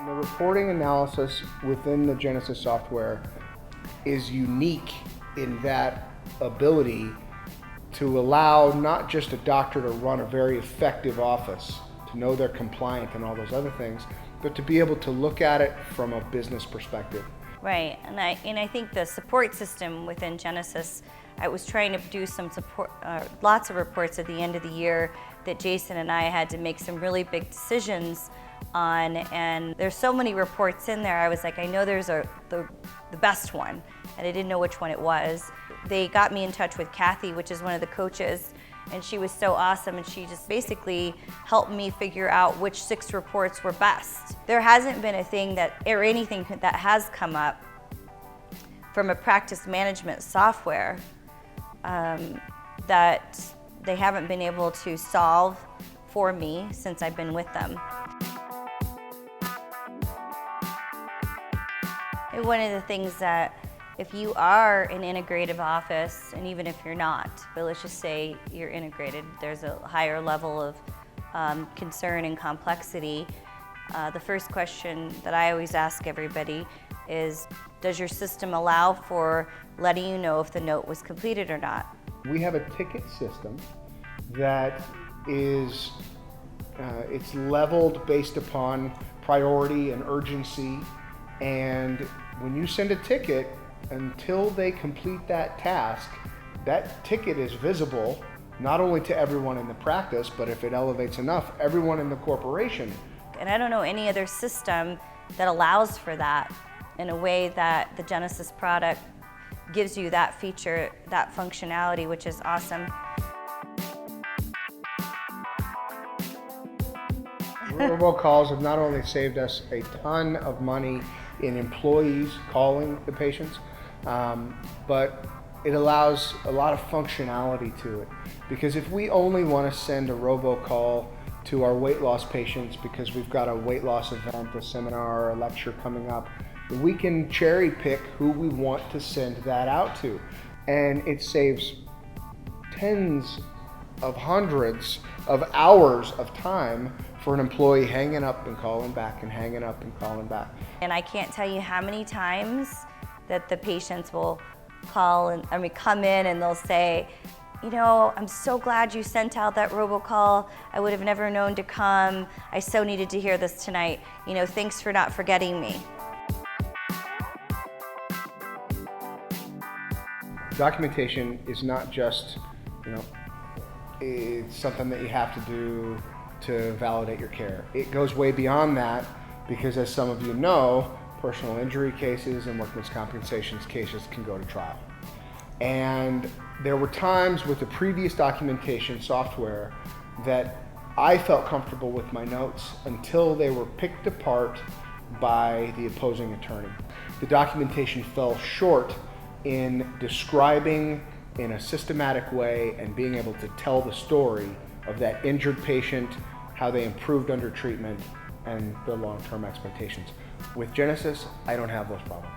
The reporting analysis within the Genesis software is unique in that ability to allow not just a doctor to run a very effective office, to know they're compliant and all those other things, but to be able to look at it from a business perspective. Right, and I think the support system within Genesis, I was trying to do some support, lots of reports at the end of the year that Jason and I had to make some really big decisions on, and there's so many reports in there. I was like, I know there's the best one, and I didn't know which one it was. They got me in touch with Kathy, which is one of the coaches, and she was so awesome, and she just basically helped me figure out which 6 reports were best. There hasn't been a thing or anything that has come up from a practice management software that they haven't been able to solve for me since I've been with them. And one of the things that, if you are an integrative office, and even if you're not, but let's just say you're integrated, there's a higher level of concern and complexity. The first question that I always ask everybody is, does your system allow for letting you know if the note was completed or not? We have a ticket system that is it's leveled based upon priority and urgency, and when you send a ticket, until they complete that task, that ticket is visible not only to everyone in the practice, but if it elevates enough, everyone in the corporation. And I don't know any other system that allows for that in a way that the Genesis product gives you that feature, that functionality, which is awesome. Robocalls have not only saved us a ton of money in employees calling the patients, but it allows a lot of functionality to it. Because if we only want to send a robocall to our weight loss patients because we've got a weight loss event, a seminar, a lecture coming up, we can cherry pick who we want to send that out to. And it saves tens of hundreds of hours of time for an employee hanging up and calling back and hanging up and calling back. And I can't tell you how many times that the patients will call and come in and they'll say, you know, I'm so glad you sent out that robocall. I would have never known to come. I so needed to hear this tonight. You know, thanks for not forgetting me. Documentation is not just, it's something that you have to do to validate your care. It goes way beyond that because, as some of you know, personal injury cases and workers' compensation cases can go to trial. And there were times with the previous documentation software that I felt comfortable with my notes until they were picked apart by the opposing attorney. The documentation fell short in describing in a systematic way and being able to tell the story of that injured patient, how they improved under treatment, and the long-term expectations. With Genesis, I don't have those problems.